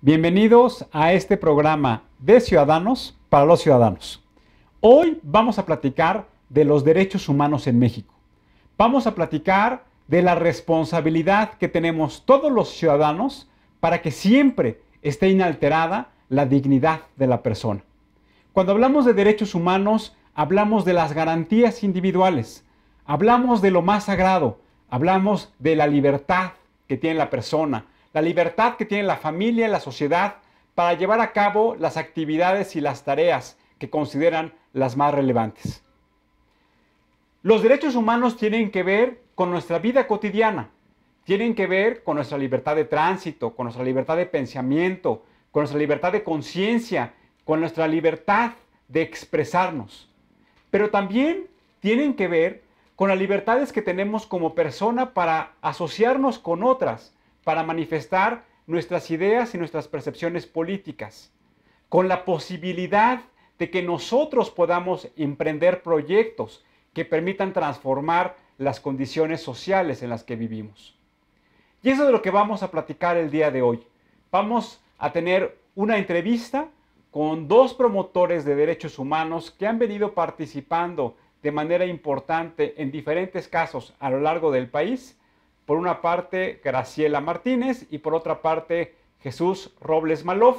Bienvenidos a este programa de Ciudadanos para los Ciudadanos. Hoy vamos a platicar de los derechos humanos en México. Vamos a platicar de la responsabilidad que tenemos todos los ciudadanos para que siempre esté inalterada la dignidad de la persona. Cuando hablamos de derechos humanos, hablamos de las garantías individuales, hablamos de lo más sagrado, hablamos de la libertad que tiene la persona, la libertad que tiene la familia y la sociedad para llevar a cabo las actividades y las tareas que consideran las más relevantes. Los derechos humanos tienen que ver con nuestra vida cotidiana, tienen que ver con nuestra libertad de tránsito, con nuestra libertad de pensamiento, con nuestra libertad de conciencia, con nuestra libertad de expresarnos. Pero también tienen que ver con las libertades que tenemos como persona para asociarnos con otras, para manifestar nuestras ideas y nuestras percepciones políticas, con la posibilidad de que nosotros podamos emprender proyectos que permitan transformar las condiciones sociales en las que vivimos. Y eso es de lo que vamos a platicar el día de hoy. Vamos a tener una entrevista con dos promotores de derechos humanos que han venido participando de manera importante en diferentes casos a lo largo del país. Por una parte, Graciela Martínez y por otra parte, Jesús Robles Malof,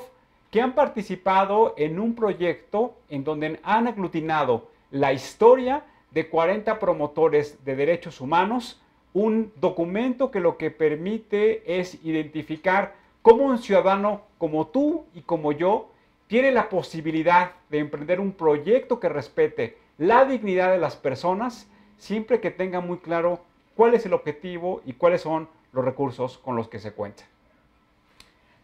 que han participado en un proyecto en donde han aglutinado la historia de 40 promotores de derechos humanos, un documento que lo que permite es identificar cómo un ciudadano como tú y como yo tiene la posibilidad de emprender un proyecto que respete la dignidad de las personas, siempre que tenga muy claro cuál es el objetivo y cuáles son los recursos con los que se cuenta.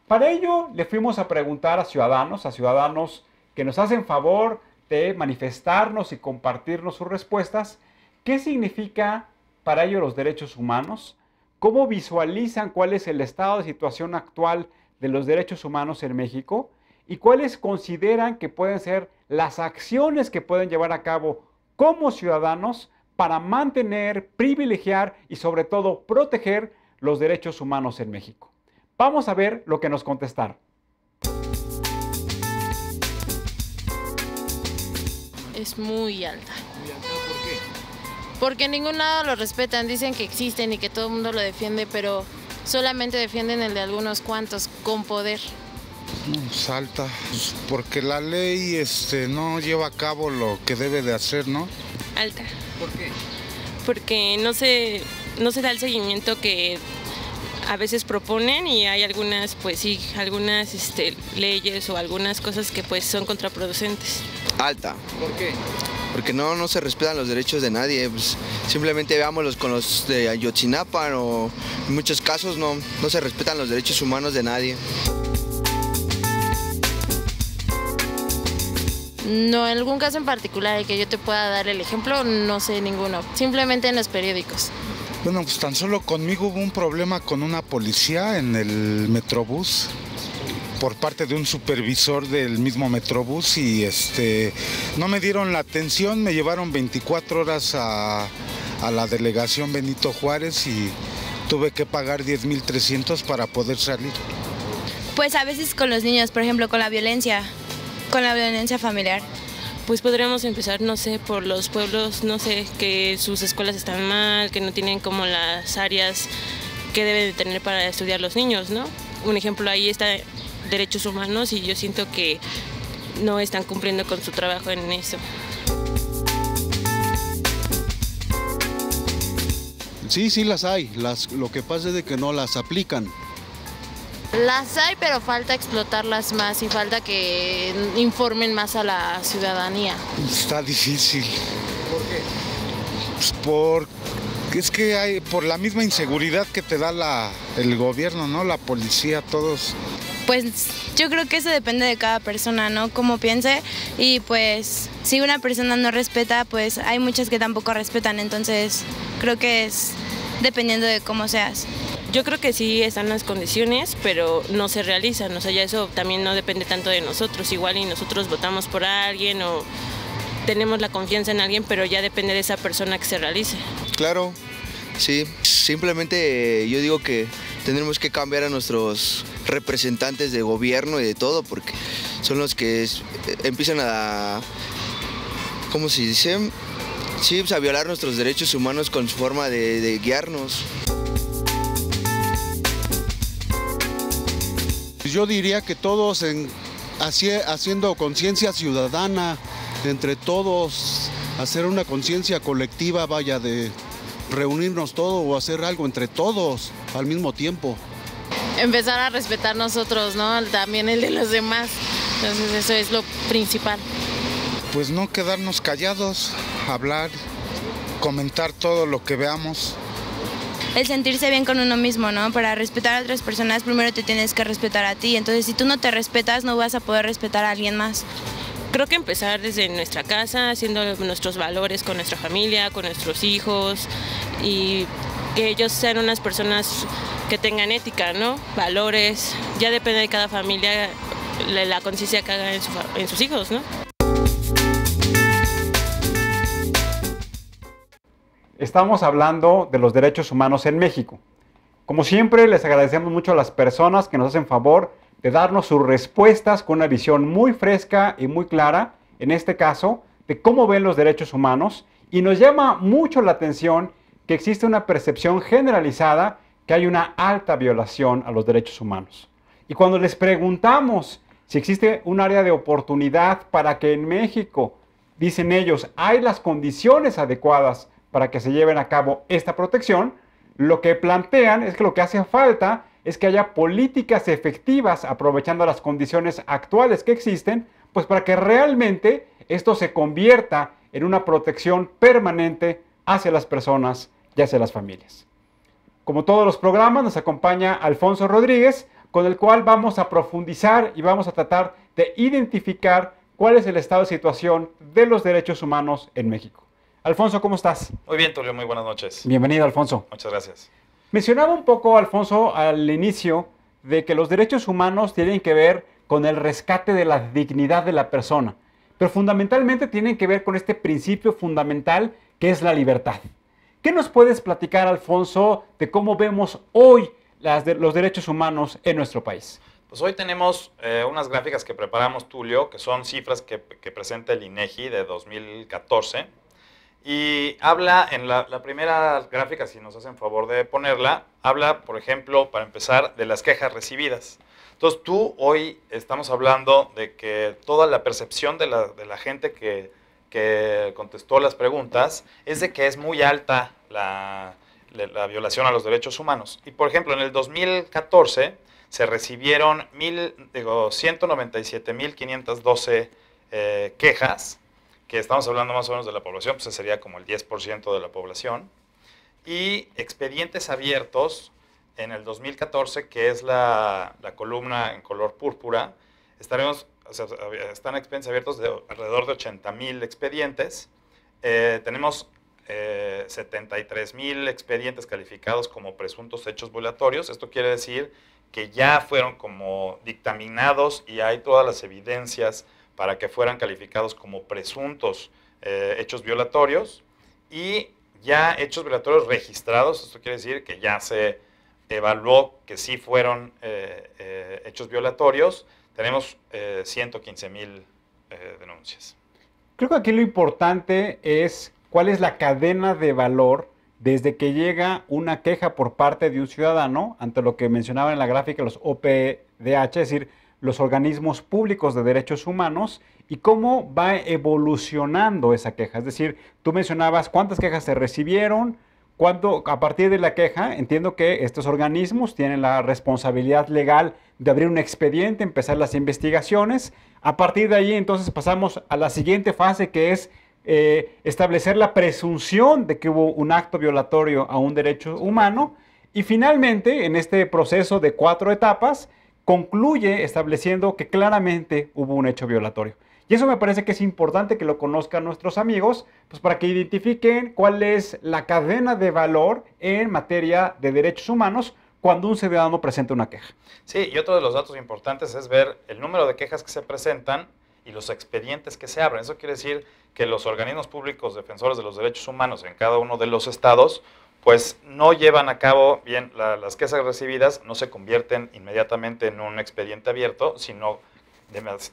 Para ello, le fuimos a preguntar a ciudadanos que nos hacen favor de manifestarnos y compartirnos sus respuestas, qué significa para ellos los derechos humanos, cómo visualizan cuál es el estado de situación actual de los derechos humanos en México y cuáles consideran que pueden ser las acciones que pueden llevar a cabo como ciudadanos para mantener, privilegiar y sobre todo proteger los derechos humanos en México. Vamos a ver lo que nos contestaron. Es muy alta. ¿Muy alta por qué? Porque en ningún lado lo respetan, dicen que existen y que todo el mundo lo defiende, pero solamente defienden el de algunos cuantos con poder. Es alta, porque la ley no lleva a cabo lo que debe de hacer, ¿no? Alta. ¿Por qué? Porque no se da el seguimiento que a veces proponen y hay algunas, pues sí, algunas leyes o algunas cosas que pues son contraproducentes. Alta. ¿Por qué? Porque no se respetan los derechos de nadie, pues, simplemente veámoslos con los de Ayotzinapa o en muchos casos no se respetan los derechos humanos de nadie. No, en algún caso en particular que yo te pueda dar el ejemplo, no sé ninguno. Simplemente en los periódicos. Bueno, pues tan solo conmigo hubo un problema con una policía en el Metrobús por parte de un supervisor del mismo Metrobús y no me dieron la atención, me llevaron 24 horas a la delegación Benito Juárez y tuve que pagar 10,300 para poder salir. Pues a veces con los niños, por ejemplo, con la violencia familiar. Pues podríamos empezar, no sé, por los pueblos, no sé, que sus escuelas están mal, que no tienen como las áreas que deben de tener para estudiar los niños, ¿no? Un ejemplo ahí está derechos humanos y yo siento que no están cumpliendo con su trabajo en eso. Sí las hay, lo que pasa es de que no las aplican. Las hay, pero falta explotarlas más y falta que informen más a la ciudadanía. Está difícil. ¿Por qué? Pues es que hay por la misma inseguridad que te da el gobierno, ¿no? La policía, todos. Pues yo creo que eso depende de cada persona, ¿no? Cómo piense y pues si una persona no respeta, pues hay muchas que tampoco respetan, entonces creo que es dependiendo de cómo seas. Yo creo que sí están las condiciones, pero no se realizan, o sea, ya eso también no depende tanto de nosotros, igual y nosotros votamos por alguien o tenemos la confianza en alguien, pero ya depende de esa persona que se realice. Claro, sí, simplemente yo digo que tendremos que cambiar a nuestros representantes de gobierno y de todo, porque son los que empiezan a, ¿cómo se dice? Sí, pues a violar nuestros derechos humanos con su forma de guiarnos. Yo diría que todos haciendo conciencia ciudadana, entre todos, hacer una conciencia colectiva, vaya, de reunirnos todos o hacer algo entre todos al mismo tiempo. Empezar a respetar nosotros, ¿no? También el de los demás. Entonces eso es lo principal. Pues no quedarnos callados, hablar, comentar todo lo que veamos. El sentirse bien con uno mismo, ¿no? Para respetar a otras personas, primero te tienes que respetar a ti. Entonces, si tú no te respetas, no vas a poder respetar a alguien más. Creo que empezar desde nuestra casa, haciendo nuestros valores con nuestra familia, con nuestros hijos, y que ellos sean unas personas que tengan ética, ¿no? Valores. Ya depende de cada familia la conciencia que haga en sus hijos, ¿no? Estamos hablando de los derechos humanos en México. Como siempre, les agradecemos mucho a las personas que nos hacen favor de darnos sus respuestas con una visión muy fresca y muy clara, en este caso, de cómo ven los derechos humanos, y nos llama mucho la atención que existe una percepción generalizada que hay una alta violación a los derechos humanos. Y cuando les preguntamos si existe un área de oportunidad para que en México, dicen ellos, hay las condiciones adecuadas para que se lleven a cabo esta protección, lo que plantean es que lo que hace falta es que haya políticas efectivas aprovechando las condiciones actuales que existen, pues para que realmente esto se convierta en una protección permanente hacia las personas y hacia las familias. Como todos los programas, nos acompaña Alfonso Rodríguez, con el cual vamos a profundizar y vamos a tratar de identificar cuál es el estado de situación de los derechos humanos en México. Alfonso, ¿cómo estás? Muy bien, Tulio, muy buenas noches. Bienvenido, Alfonso. Muchas gracias. Mencionaba un poco, Alfonso, al inicio, de que los derechos humanos tienen que ver con el rescate de la dignidad de la persona, pero fundamentalmente tienen que ver con este principio fundamental que es la libertad. ¿Qué nos puedes platicar, Alfonso, de cómo vemos hoy los derechos humanos en nuestro país? Pues hoy tenemos unas gráficas que preparamos, Tulio, que son cifras que presenta el INEGI de 2014. Y habla, en la primera gráfica, si nos hacen favor de ponerla, habla, por ejemplo, para empezar, de las quejas recibidas. Entonces, hoy estamos hablando de que toda la percepción de la gente que contestó las preguntas es de que es muy alta la violación a los derechos humanos. Y, por ejemplo, en el 2014 se recibieron 197.512 quejas, que estamos hablando más o menos de la población, pues sería como el 10% de la población, y expedientes abiertos en el 2014, que es la columna en color púrpura, están expedientes abiertos de alrededor de 80,000 expedientes, tenemos 73,000 expedientes calificados como presuntos hechos violatorios. Esto quiere decir que ya fueron como dictaminados y hay todas las evidencias para que fueran calificados como presuntos hechos violatorios, y ya hechos violatorios registrados. Esto quiere decir que ya se evaluó que sí fueron hechos violatorios. Tenemos 115,000 denuncias. Creo que aquí lo importante es cuál es la cadena de valor desde que llega una queja por parte de un ciudadano ante lo que mencionaba en la gráfica los OPDH, es decir, los organismos públicos de derechos humanos, y cómo va evolucionando esa queja. Es decir, tú mencionabas cuántas quejas se recibieron, a partir de la queja, entiendo que estos organismos tienen la responsabilidad legal de abrir un expediente, empezar las investigaciones. A partir de ahí, entonces, pasamos a la siguiente fase, que es establecer la presunción de que hubo un acto violatorio a un derecho humano. Y finalmente, en este proceso de 4 etapas, concluye estableciendo que claramente hubo un hecho violatorio. Y eso me parece que es importante que lo conozcan nuestros amigos, pues para que identifiquen cuál es la cadena de valor en materia de derechos humanos cuando un ciudadano presenta una queja. Sí, y otro de los datos importantes es ver el número de quejas que se presentan y los expedientes que se abren. Eso quiere decir que los organismos públicos defensores de los derechos humanos en cada uno de los estados pues no llevan a cabo bien las quejas recibidas, no se convierten inmediatamente en un expediente abierto, sino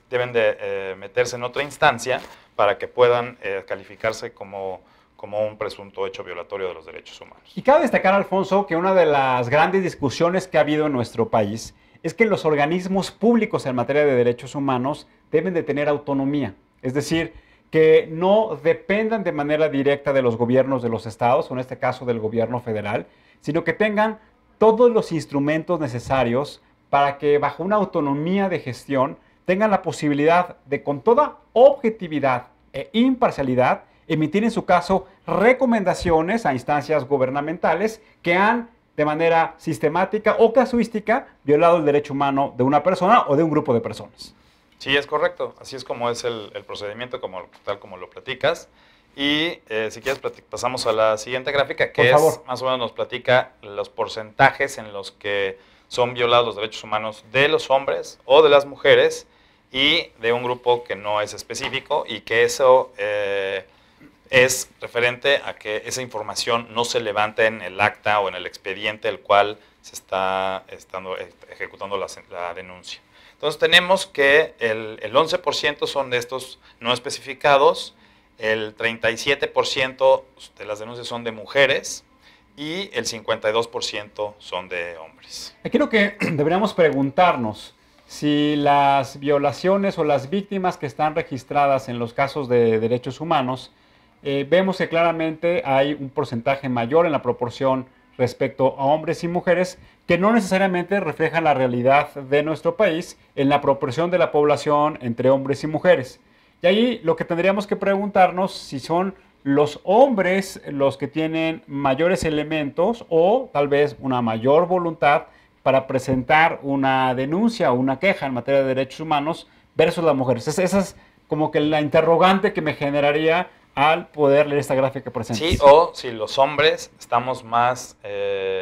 deben de meterse en otra instancia para que puedan calificarse como un presunto hecho violatorio de los derechos humanos. Y cabe destacar, Alfonso, que una de las grandes discusiones que ha habido en nuestro país es que los organismos públicos en materia de derechos humanos deben de tener autonomía, es decir, que no dependan de manera directa de los gobiernos de los estados, o en este caso del gobierno federal, sino que tengan todos los instrumentos necesarios para que bajo una autonomía de gestión tengan la posibilidad de, con toda objetividad e imparcialidad, emitir en su caso recomendaciones a instancias gubernamentales que han de manera sistemática o casuística violado el derecho humano de una persona o de un grupo de personas. Sí, es correcto. Así es como es el procedimiento, tal como lo platicas. Y si quieres, pasamos a la siguiente gráfica, que más o menos nos platica los porcentajes en los que son violados los derechos humanos de los hombres o de las mujeres y de un grupo que no es específico, y que eso es referente a que esa información no se levanta en el acta o en el expediente el cual se está ejecutando la denuncia. Entonces tenemos que el 11% son de estos no especificados, el 37% de las denuncias son de mujeres y el 52% son de hombres. Aquí lo que deberíamos preguntarnos, si las violaciones o las víctimas que están registradas en los casos de derechos humanos, vemos que claramente hay un porcentaje mayor en la proporción respecto a hombres y mujeres que no necesariamente reflejan la realidad de nuestro país en la proporción de la población entre hombres y mujeres. Y ahí lo que tendríamos que preguntarnos si son los hombres los que tienen mayores elementos o tal vez una mayor voluntad para presentar una denuncia o una queja en materia de derechos humanos versus las mujeres. Esa es como que la interrogante que me generaría al poder leer esta gráfica que presentas. Sí, o si los hombres estamos más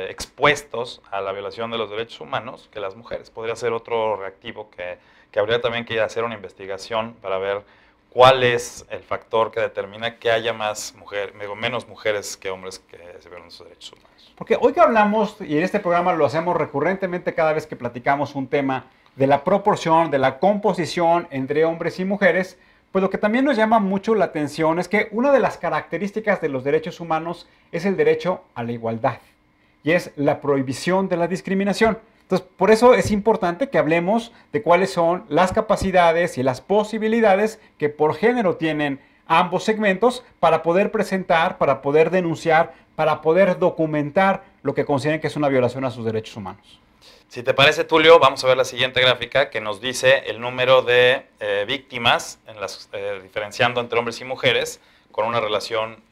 expuestos a la violación de los derechos humanos que las mujeres. Podría ser otro reactivo que habría también que hacer una investigación para ver cuál es el factor que determina que haya menos mujeres que hombres que se violan sus derechos humanos. Porque hoy que hablamos, y en este programa lo hacemos recurrentemente cada vez que platicamos un tema de la proporción, de la composición entre hombres y mujeres, pues lo que también nos llama mucho la atención es que una de las características de los derechos humanos es el derecho a la igualdad y es la prohibición de la discriminación. Entonces, por eso es importante que hablemos de cuáles son las capacidades y las posibilidades que por género tienen ambos segmentos para poder presentar, para poder denunciar, para poder documentar lo que consideren que es una violación a sus derechos humanos. Si te parece, Tulio, vamos a ver la siguiente gráfica que nos dice el número de víctimas, diferenciando entre hombres y mujeres, con una relación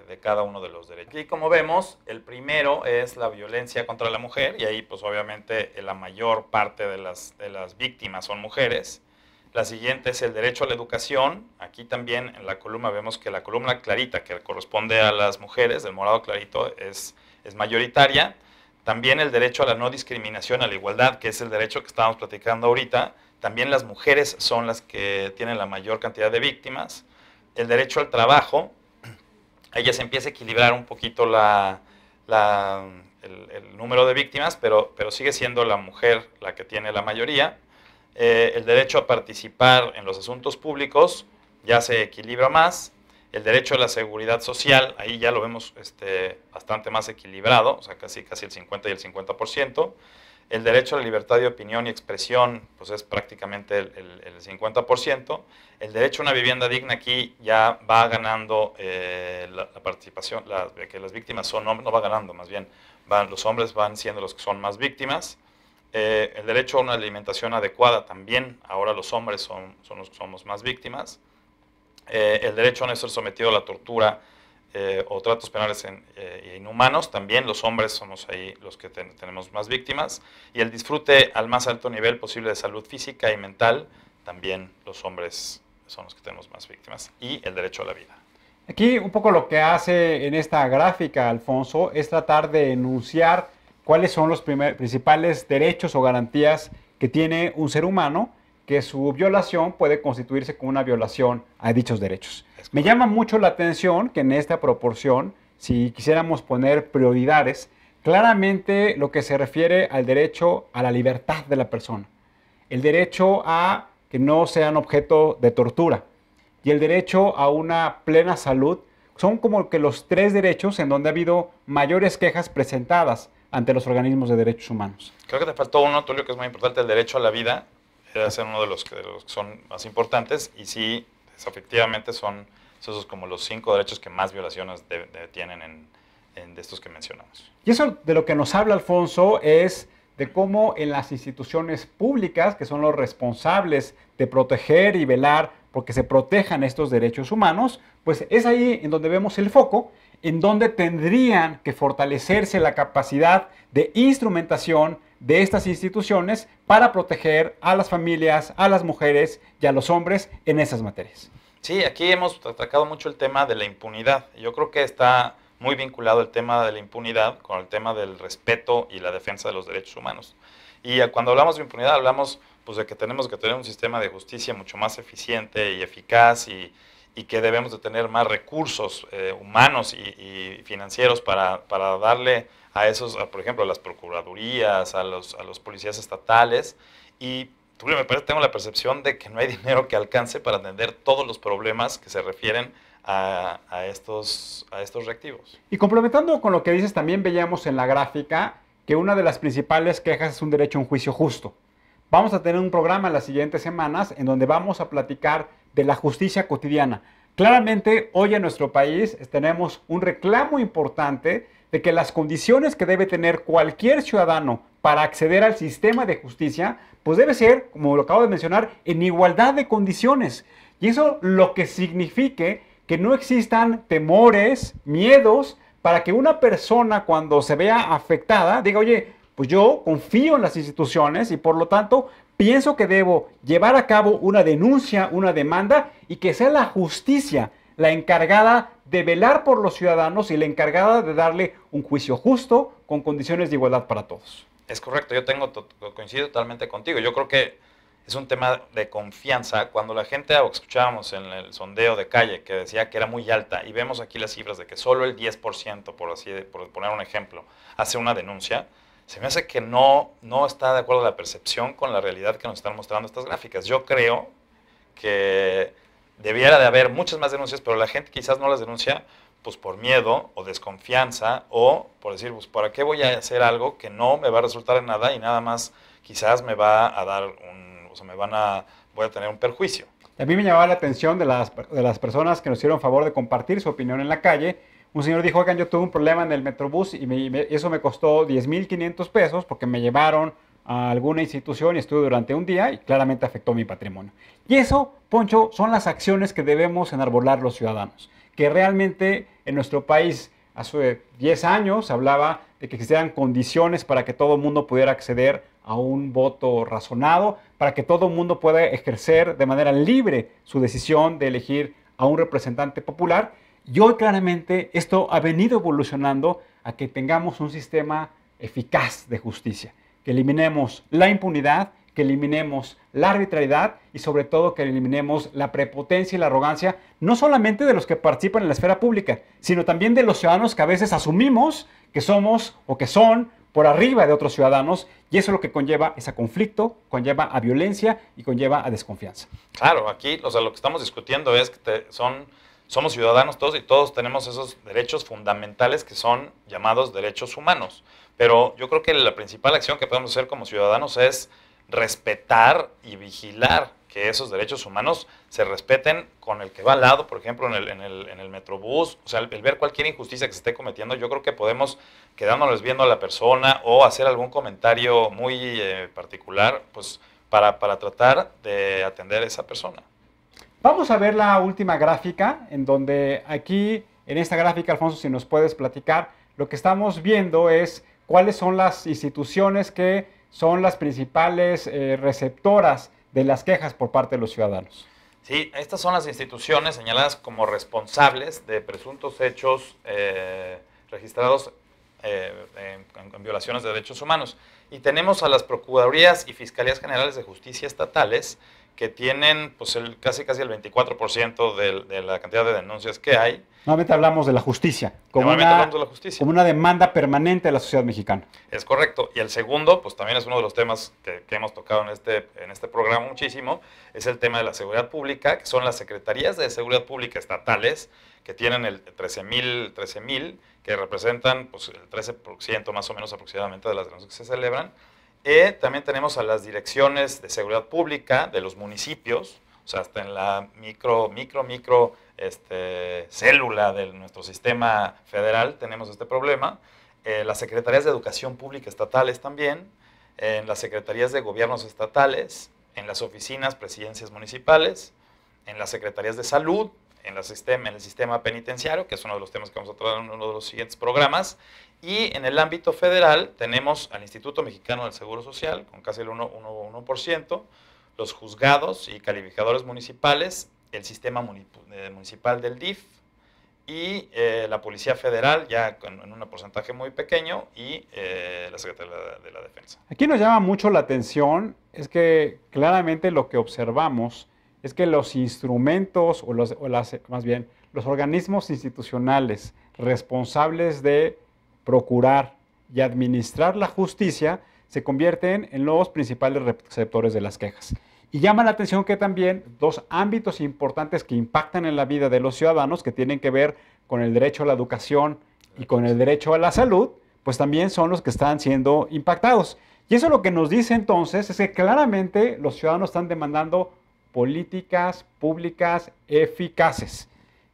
de cada uno de los derechos. Y como vemos, el primero es la violencia contra la mujer, y ahí pues obviamente la mayor parte de las víctimas son mujeres. La siguiente es el derecho a la educación. Aquí también en la columna vemos que la columna clarita, que corresponde a las mujeres, el morado clarito, es mayoritaria. También el derecho a la no discriminación, a la igualdad, que es el derecho que estábamos platicando ahorita. También las mujeres son las que tienen la mayor cantidad de víctimas. El derecho al trabajo, ahí ya se empieza a equilibrar un poquito el número de víctimas, pero sigue siendo la mujer la que tiene la mayoría. El derecho a participar en los asuntos públicos ya se equilibra más. El derecho a la seguridad social, ahí ya lo vemos bastante más equilibrado, o sea, casi el 50 y el 50%. El derecho a la libertad de opinión y expresión, pues es prácticamente el 50%. El derecho a una vivienda digna, aquí ya va ganando la participación, que las víctimas son hombres, no va ganando, más bien, los hombres van siendo los que son más víctimas. El derecho a una alimentación adecuada, también ahora los hombres somos más víctimas. El derecho a no ser sometido a la tortura o tratos penales inhumanos, también los hombres somos ahí los que tenemos más víctimas. Y el disfrute al más alto nivel posible de salud física y mental, también los hombres son los que tenemos más víctimas. Y el derecho a la vida. Aquí un poco lo que hace en esta gráfica, Alfonso, es tratar de enunciar cuáles son los principales derechos o garantías que tiene un ser humano, que su violación puede constituirse como una violación a dichos derechos. Me llama mucho la atención que en esta proporción si quisiéramos poner prioridades, claramente lo que se refiere al derecho a la libertad de la persona, el derecho a que no sean objeto de tortura y el derecho a una plena salud son como que los 3 derechos en donde ha habido mayores quejas presentadas ante los organismos de derechos humanos. Creo que te faltó uno, Tulio, que es muy importante, el derecho a la vida. Debe ser uno de los que son más importantes y sí, efectivamente son esos como los 5 derechos que más violaciones tienen de estos que mencionamos. Y eso de lo que nos habla Alfonso es de cómo en las instituciones públicas, que son los responsables de proteger y velar porque se protejan estos derechos humanos, pues es ahí en donde vemos el foco, en donde tendrían que fortalecerse la capacidad de instrumentación de estas instituciones para proteger a las familias, a las mujeres y a los hombres en esas materias. Sí, aquí hemos atacado mucho el tema de la impunidad. Yo creo que está muy vinculado el tema de la impunidad con el tema del respeto y la defensa de los derechos humanos. Y cuando hablamos de impunidad hablamos pues, de que tenemos que tener un sistema de justicia mucho más eficiente y eficaz y que debemos de tener más recursos humanos y financieros para darle a esos, por ejemplo, a las procuradurías, a los policías estatales. Y me parece, tengo la percepción de que no hay dinero que alcance para atender todos los problemas que se refieren a estos reactivos. Y complementando con lo que dices, también veíamos en la gráfica que una de las principales quejas es un derecho a un juicio justo. Vamos a tener un programa en las siguientes semanas en donde vamos a platicar de la justicia cotidiana. Claramente, hoy en nuestro país tenemos un reclamo importante de que las condiciones que debe tener cualquier ciudadano para acceder al sistema de justicia, pues debe ser, como lo acabo de mencionar, en igualdad de condiciones. Y eso lo que signifique que no existan temores, miedos, para que una persona cuando se vea afectada diga, oye, pues yo confío en las instituciones y por lo tanto pienso que debo llevar a cabo una denuncia, una demanda y que sea la justicia la encargada de velar por los ciudadanos y la encargada de darle un juicio justo con condiciones de igualdad para todos. Es correcto, coincido totalmente contigo. Yo creo que es un tema de confianza. Cuando la gente, escuchábamos en el sondeo de calle que decía que era muy alta y vemos aquí las cifras de que solo el 10%, por poner un ejemplo, hace una denuncia, se me hace que no está de acuerdo la percepción con la realidad que nos están mostrando estas gráficas. Yo creo que debiera de haber muchas más denuncias, pero la gente quizás no las denuncia pues por miedo o desconfianza o por decir, pues ¿para qué voy a hacer algo que no me va a resultar en nada y nada más quizás me va a dar voy a tener un perjuicio? A mí me llamaba la atención de las personas que nos hicieron favor de compartir su opinión en la calle. Un señor dijo, oigan, yo tuve un problema en el Metrobús y eso me costó 10,500 pesos porque me llevaron a alguna institución y estuve durante un día y claramente afectó mi patrimonio. Y eso, Poncho, son las acciones que debemos enarbolar los ciudadanos. Que realmente en nuestro país hace 10 años se hablaba de que existieran condiciones para que todo el mundo pudiera acceder a un voto razonado, para que todo el mundo pueda ejercer de manera libre su decisión de elegir a un representante popular. Y hoy claramente esto ha venido evolucionando a que tengamos un sistema eficaz de justicia, que eliminemos la impunidad, que eliminemos la arbitrariedad y sobre todo que eliminemos la prepotencia y la arrogancia, no solamente de los que participan en la esfera pública, sino también de los ciudadanos que a veces asumimos que somos o que son por arriba de otros ciudadanos, y eso es lo que conlleva ese conflicto, conlleva a violencia y conlleva a desconfianza. Claro, aquí lo que estamos discutiendo es que somos ciudadanos todos y todos tenemos esos derechos fundamentales que son llamados derechos humanos. Pero yo creo que la principal acción que podemos hacer como ciudadanos es respetar y vigilar que esos derechos humanos se respeten con el que va al lado, por ejemplo, en el Metrobús. O sea, el ver cualquier injusticia que se esté cometiendo, yo creo que podemos quedándonos viendo a la persona o hacer algún comentario muy particular, pues para tratar de atender a esa persona. Vamos a ver la última gráfica, en donde aquí, en esta gráfica, Alfonso, si nos puedes platicar, lo que estamos viendo es cuáles son las instituciones que son las principales receptoras de las quejas por parte de los ciudadanos. Sí, estas son las instituciones señaladas como responsables de presuntos hechos registrados en violaciones de derechos humanos. Y tenemos a las Procuradurías y Fiscalías Generales de Justicia estatales que tienen pues casi el 24% de la cantidad de denuncias que hay. Nuevamente hablamos de la justicia, Hablamos de la justicia. como una demanda permanente de la sociedad mexicana. Es correcto. Y el segundo, pues también es uno de los temas que hemos tocado en este programa muchísimo, es el tema de la seguridad pública, que son las secretarías de seguridad pública estatales, que tienen el 13,000, que representan pues, el 13% más o menos aproximadamente de las denuncias que se celebran. También tenemos a las direcciones de seguridad pública de los municipios, o sea, hasta en la micro célula de nuestro sistema federal tenemos este problema. Las secretarías de educación pública estatales también, en las secretarías de gobiernos estatales, en las oficinas, presidencias municipales, en las secretarías de salud, en el sistema penitenciario, que es uno de los temas que vamos a tratar en uno de los siguientes programas, y en el ámbito federal tenemos al Instituto Mexicano del Seguro Social, con casi el 1%, los juzgados y calificadores municipales, el sistema municipal del DIF, y la Policía Federal, ya en un porcentaje muy pequeño, y la Secretaría de la Defensa. Aquí nos llama mucho la atención, es que claramente lo que observamos es que los instrumentos, más bien, los organismos institucionales responsables de procurar y administrar la justicia se convierten en los principales receptores de las quejas. Y llama la atención que también dos ámbitos importantes que impactan en la vida de los ciudadanos, que tienen que ver con el derecho a la educación y con el derecho a la salud, pues también son los que están siendo impactados. Y eso lo que nos dice entonces es que claramente los ciudadanos están demandando políticas públicas eficaces,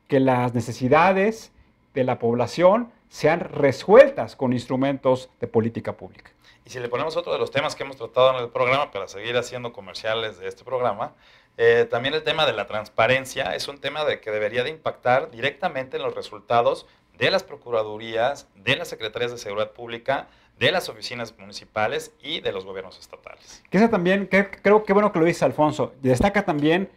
que las necesidades de la población sean resueltas con instrumentos de política pública. Y si le ponemos otro de los temas que hemos tratado en el programa, para seguir haciendo comerciales de este programa, también el tema de la transparencia es un tema que debería de impactar directamente en los resultados de las procuradurías, de las secretarías de seguridad pública, de las oficinas municipales y de los gobiernos estatales. Que eso también, creo que bueno que lo dice Alfonso, destaca también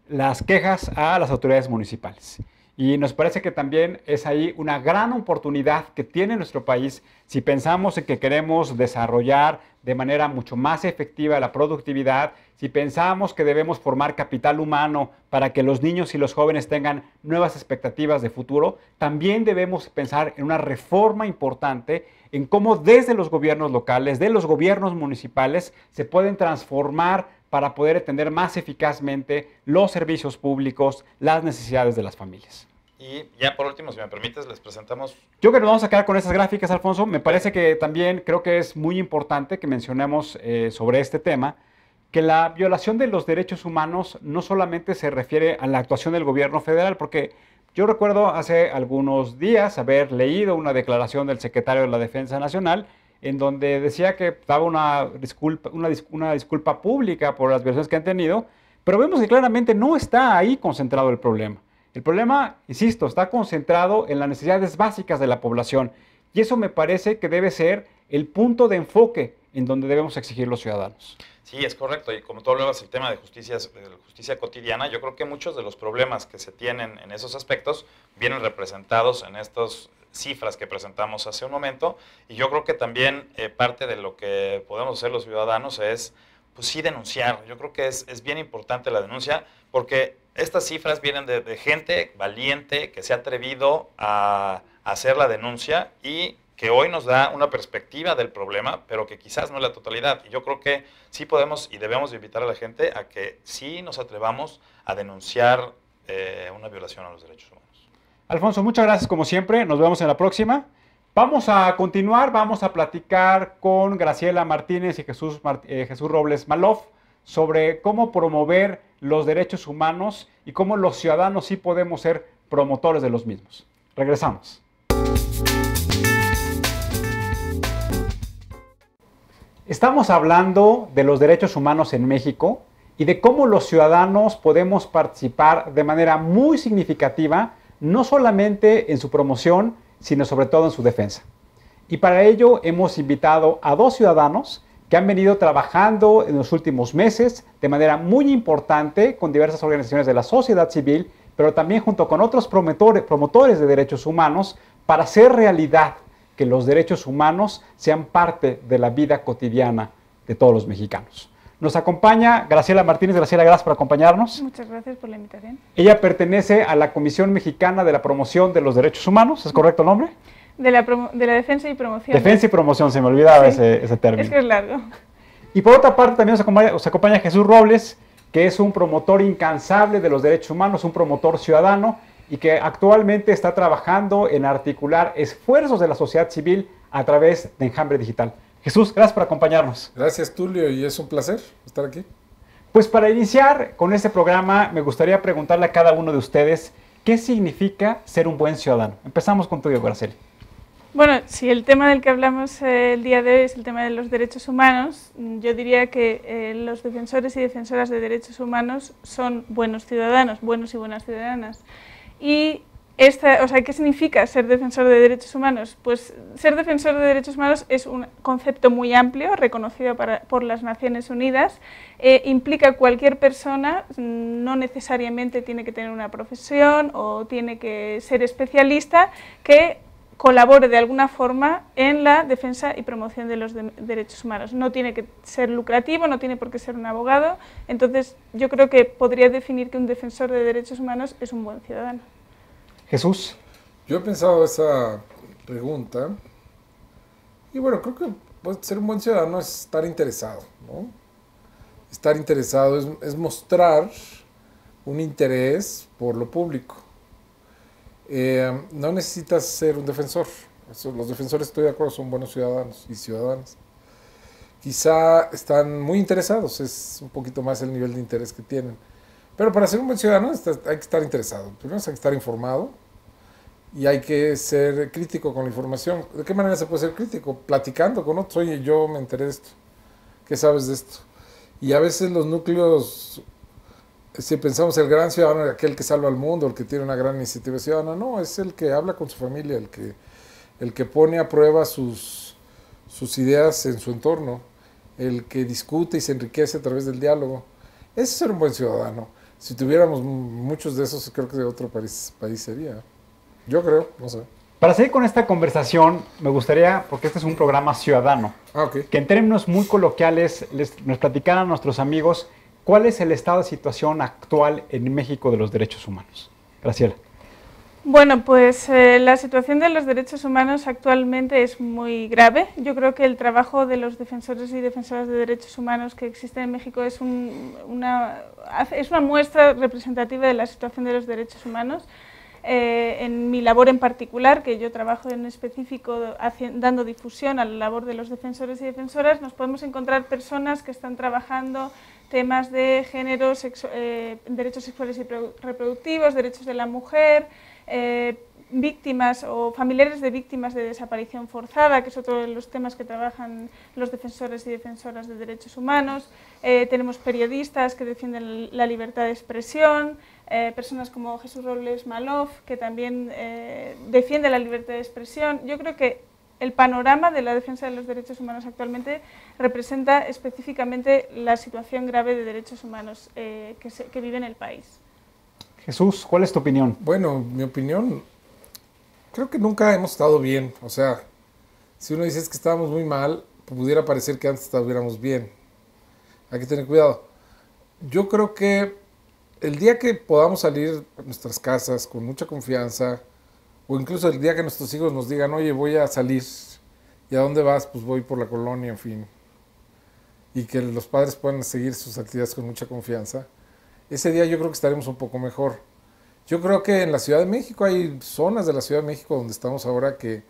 las quejas a las autoridades municipales. Y nos parece que también es ahí una gran oportunidad que tiene nuestro país si pensamos en que queremos desarrollar de manera mucho más efectiva la productividad, si pensamos que debemos formar capital humano para que los niños y los jóvenes tengan nuevas expectativas de futuro, también debemos pensar en una reforma importante en cómo desde los gobiernos locales, de los gobiernos municipales, se pueden transformar para poder atender más eficazmente los servicios públicos, las necesidades de las familias. Y ya por último, si me permites, les presentamos... Yo creo que nos vamos a quedar con esas gráficas, Alfonso. Me parece que también creo que es muy importante que mencionemos sobre este tema, que la violación de los derechos humanos no solamente se refiere a la actuación del gobierno federal, porque yo recuerdo hace algunos días haber leído una declaración del secretario de la Defensa Nacional en donde decía que daba una disculpa pública por las violaciones que han tenido, pero vemos que claramente no está ahí concentrado el problema. El problema, insisto, está concentrado en las necesidades básicas de la población y eso me parece que debe ser el punto de enfoque en donde debemos exigir los ciudadanos. Sí, es correcto. Y como tú hablabas, el tema de justicia cotidiana, yo creo que muchos de los problemas que se tienen en esos aspectos vienen representados en estas cifras que presentamos hace un momento. Y yo creo que también parte de lo que podemos hacer los ciudadanos es, pues sí, denunciar. Yo creo que es bien importante la denuncia porque estas cifras vienen de gente valiente que se ha atrevido a hacer la denuncia y que hoy nos da una perspectiva del problema, pero que quizás no es la totalidad. Y yo creo que sí podemos y debemos invitar a la gente a que sí nos atrevamos a denunciar una violación a los derechos humanos. Alfonso, muchas gracias como siempre. Nos vemos en la próxima. Vamos a continuar, vamos a platicar con Graciela Martínez y Jesús Robles Maloff sobre cómo promover los derechos humanos y cómo los ciudadanos sí podemos ser promotores de los mismos. Regresamos. Estamos hablando de los derechos humanos en México y de cómo los ciudadanos podemos participar de manera muy significativa, no solamente en su promoción, sino sobre todo en su defensa. Y para ello hemos invitado a dos ciudadanos que han venido trabajando en los últimos meses de manera muy importante con diversas organizaciones de la sociedad civil, pero también junto con otros promotores de derechos humanos para hacer realidad que los derechos humanos sean parte de la vida cotidiana de todos los mexicanos. Nos acompaña Graciela Martínez. Graciela, gracias por acompañarnos. Muchas gracias por la invitación. Ella pertenece a la Comisión Mexicana de la Promoción de los Derechos Humanos, ¿es correcto el nombre? De la defensa y promoción. Defensa y promoción, se me olvidaba Sí, ese término. Es que es largo. Y por otra parte también nos acompaña Jesús Robles, que es un promotor incansable de los derechos humanos, un promotor ciudadano y que actualmente está trabajando en articular esfuerzos de la sociedad civil a través de Enjambre Digital. Jesús, gracias por acompañarnos. Gracias, Tulio, y es un placer estar aquí. Pues para iniciar con este programa, me gustaría preguntarle a cada uno de ustedes qué significa ser un buen ciudadano. Empezamos contigo, Graciela. Bueno, si el tema del que hablamos el día de hoy es el tema de los derechos humanos, yo diría que los defensores y defensoras de derechos humanos son buenos ciudadanos, buenos y buenas ciudadanas. Y ¿qué significa ser defensor de derechos humanos? Pues ser defensor de derechos humanos es un concepto muy amplio, reconocido por las Naciones Unidas. Implica cualquier persona, no necesariamente tiene que tener una profesión o tiene que ser especialista, que colabore de alguna forma en la defensa y promoción de los derechos humanos. No tiene que ser lucrativo, no tiene por qué ser un abogado. Entonces, yo creo que podría definir que un defensor de derechos humanos es un buen ciudadano. Jesús. Yo he pensado esa pregunta y bueno, creo que pues, ser un buen ciudadano es estar interesado, ¿no? Estar interesado es mostrar un interés por lo público. No necesitas ser un defensor. Los defensores, estoy de acuerdo, son buenos ciudadanos y ciudadanas. Quizá están muy interesados, es un poquito más el nivel de interés que tienen. Pero para ser un buen ciudadano hay que estar interesado. Primero hay que estar informado y hay que ser crítico con la información. ¿De qué manera se puede ser crítico? Platicando con otros. Oye, yo me enteré de esto. ¿Qué sabes de esto? Y a veces los núcleos, si pensamos el gran ciudadano es aquel que salva al mundo, el que tiene una gran iniciativa ciudadana, no, es el que habla con su familia, el que pone a prueba sus ideas en su entorno, el que discute y se enriquece a través del diálogo. Ese es ser un buen ciudadano. Si tuviéramos muchos de esos, creo que de otro país sería. Yo creo, no sé. Para seguir con esta conversación, me gustaría, porque este es un programa ciudadano, que en términos muy coloquiales nos platicaran a nuestros amigos cuál es el estado de situación actual en México de los derechos humanos. Graciela. Bueno, pues la situación de los derechos humanos actualmente es muy grave. Yo creo que el trabajo de los defensores y defensoras de derechos humanos que existen en México es una muestra representativa de la situación de los derechos humanos. En mi labor en particular, que yo trabajo en específico dando difusión a la labor de los defensores y defensoras, nos podemos encontrar personas que están trabajando temas de género, derechos sexuales y reproductivos, derechos de la mujer, víctimas o familiares de víctimas de desaparición forzada, que es otro de los temas que trabajan los defensores y defensoras de derechos humanos. Tenemos periodistas que defienden la libertad de expresión, personas como Jesús Robles Malof, que también defiende la libertad de expresión. Yo creo que el panorama de la defensa de los derechos humanos actualmente representa específicamente la situación grave de derechos humanos que vive en el país. Jesús, ¿cuál es tu opinión? Bueno, mi opinión, creo que nunca hemos estado bien. O sea, si uno dice que estábamos muy mal, pudiera parecer que antes estuviéramos bien. Hay que tener cuidado. Yo creo que el día que podamos salir a nuestras casas con mucha confianza, o incluso el día que nuestros hijos nos digan, oye, voy a salir, ¿y a dónde vas? Pues voy por la colonia, en fin. Y que los padres puedan seguir sus actividades con mucha confianza. Ese día yo creo que estaremos un poco mejor. Yo creo que en la Ciudad de México hay zonas de la Ciudad de México donde estamos ahora que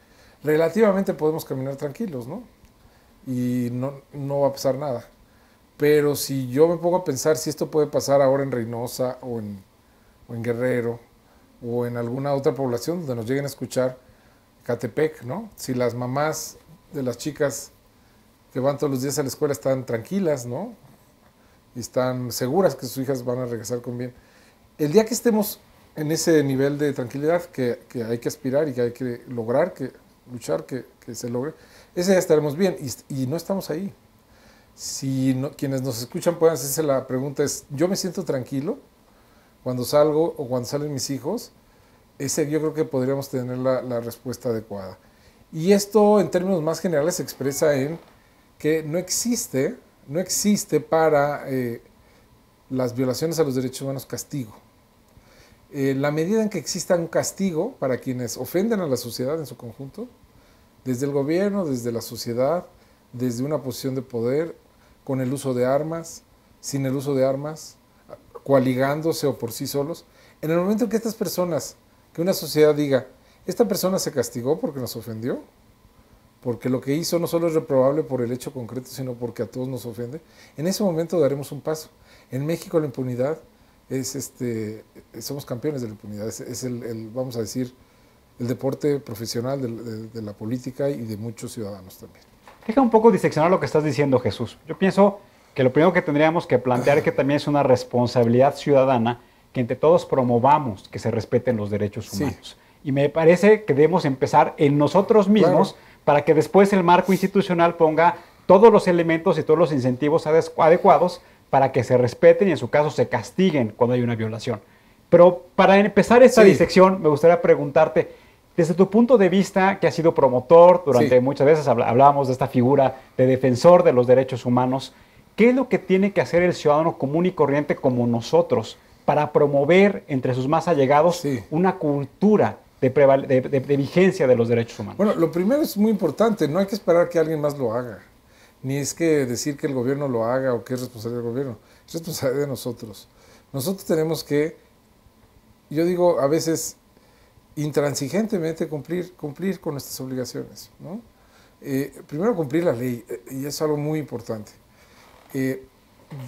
relativamente podemos caminar tranquilos, ¿no? Y no va a pasar nada. Pero si yo me pongo a pensar si esto puede pasar ahora en Reynosa o en Guerrero o en alguna otra población donde nos lleguen a escuchar, Catepec, ¿no? Si las mamás de las chicas que van todos los días a la escuela están tranquilas, ¿no? Y están seguras que sus hijas van a regresar con bien. El día que estemos en ese nivel de tranquilidad que hay que aspirar y que hay que lograr, que luchar, que se logre, ese día estaremos bien y no estamos ahí. Si no, quienes nos escuchan pueden hacerse la pregunta es, ¿yo me siento tranquilo cuando salgo o cuando salen mis hijos? Ese yo creo que podríamos tener la respuesta adecuada. Y esto en términos más generales se expresa en que no existe no existe para las violaciones a los derechos humanos castigo. La medida en que exista un castigo para quienes ofenden a la sociedad en su conjunto, desde el gobierno, desde la sociedad, desde una posición de poder, con el uso de armas, sin el uso de armas, coaligándose o por sí solos, en el momento en que estas personas, que una sociedad diga, esta persona se castigó porque nos ofendió, porque lo que hizo no solo es reprobable por el hecho concreto, sino porque a todos nos ofende, en ese momento daremos un paso. En México la impunidad es somos campeones de la impunidad, es el vamos a decir, el deporte profesional de la política y de muchos ciudadanos también. Deja un poco diseccionar lo que estás diciendo, Jesús. Yo pienso que lo primero que tendríamos que plantear es que también es una responsabilidad ciudadana que entre todos promovamos que se respeten los derechos humanos. Sí. Y me parece que debemos empezar en nosotros mismos, claro, para que después el marco institucional ponga todos los elementos y todos los incentivos adecuados para que se respeten y en su caso se castiguen cuando hay una violación. Pero para empezar esta disección, me gustaría preguntarte, desde tu punto de vista, que has sido promotor, durante muchas veces hablábamos de esta figura de defensor de los derechos humanos, ¿qué es lo que tiene que hacer el ciudadano común y corriente como nosotros para promover entre sus más allegados una cultura de vigencia de los derechos humanos? Bueno, lo primero es muy importante, no hay que esperar que alguien más lo haga, ni es que decir que el gobierno lo haga o que es responsabilidad del gobierno, es responsabilidad de nosotros. Nosotros tenemos que, yo digo a veces, intransigentemente cumplir con nuestras obligaciones, ¿no? Primero cumplir la ley, y es algo muy importante.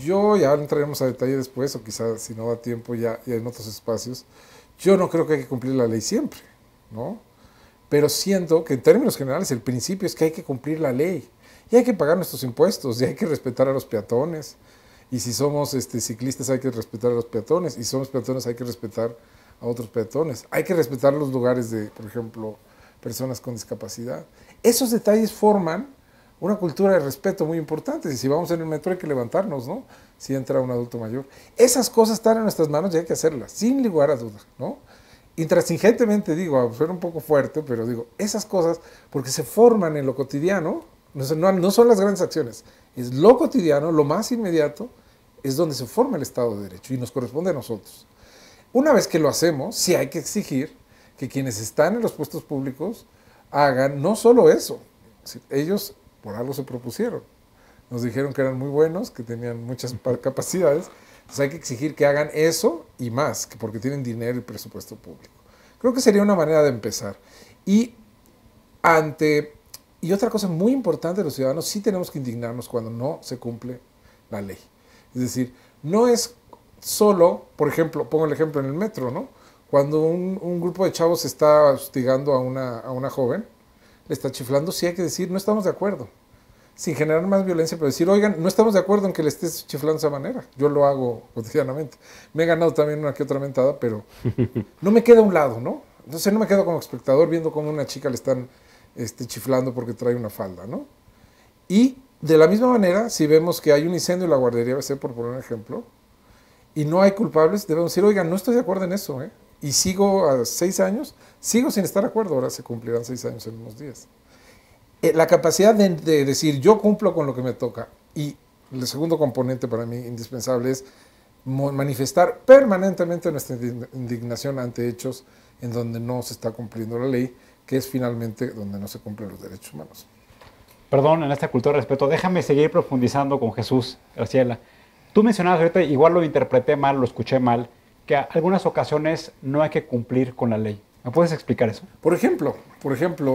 Yo ya entraremos a detalle después, o quizás si no da tiempo ya en otros espacios, yo no creo que hay que cumplir la ley siempre, ¿no? Pero siento que en términos generales el principio es que hay que cumplir la ley, y hay que pagar nuestros impuestos, y hay que respetar a los peatones, y si somos ciclistas hay que respetar a los peatones, y si somos peatones hay que respetar a otros peatones. Hay que respetar los lugares de, por ejemplo, personas con discapacidad. Esos detalles forman una cultura de respeto muy importante. Y si vamos en el metro hay que levantarnos, ¿no? Si entra un adulto mayor. Esas cosas están en nuestras manos y hay que hacerlas, sin lugar a dudas, ¿no? Intransigentemente digo, suena un poco fuerte, pero digo, esas cosas, porque se forman en lo cotidiano, no son las grandes acciones, es lo cotidiano, lo más inmediato, es donde se forma el Estado de Derecho y nos corresponde a nosotros. Una vez que lo hacemos, sí hay que exigir que quienes están en los puestos públicos hagan no solo eso, ellos por algo se propusieron, nos dijeron que eran muy buenos, que tenían muchas capacidades, entonces hay que exigir que hagan eso y más, porque tienen dinero y presupuesto público. Creo que sería una manera de empezar. Y otra cosa muy importante de los ciudadanos, sí tenemos que indignarnos cuando no se cumple la ley. Es decir, no es solo, por ejemplo, pongo el ejemplo en el metro, ¿no? Cuando un grupo de chavos está hostigando a una joven, le está chiflando, sí hay que decir, no estamos de acuerdo, sin generar más violencia, pero decir, oigan, no estamos de acuerdo en que le estés chiflando de esa manera. Yo lo hago cotidianamente. Me he ganado también una que otra mentada, pero no me queda a un lado, ¿no? Entonces no me quedo como espectador viendo cómo a una chica le están chiflando porque trae una falda, ¿no? Y de la misma manera, si vemos que hay un incendio en la guardería ABC, por poner un ejemplo, y no hay culpables, debemos decir, oigan, no estoy de acuerdo en eso, ¿eh? Y sigo a 6 años, sigo sin estar de acuerdo, ahora se cumplirán 6 años en unos días. La capacidad de decir, yo cumplo con lo que me toca, y el segundo componente para mí indispensable es manifestar permanentemente nuestra indignación ante hechos en donde no se está cumpliendo la ley, que es finalmente donde no se cumplen los derechos humanos. Perdón, en esta cultura de respeto, déjame seguir profundizando con Jesús, Graciela. Tú mencionabas ahorita, igual lo interpreté mal, lo escuché mal, que a algunas ocasiones no hay que cumplir con la ley. ¿Me puedes explicar eso? Por ejemplo,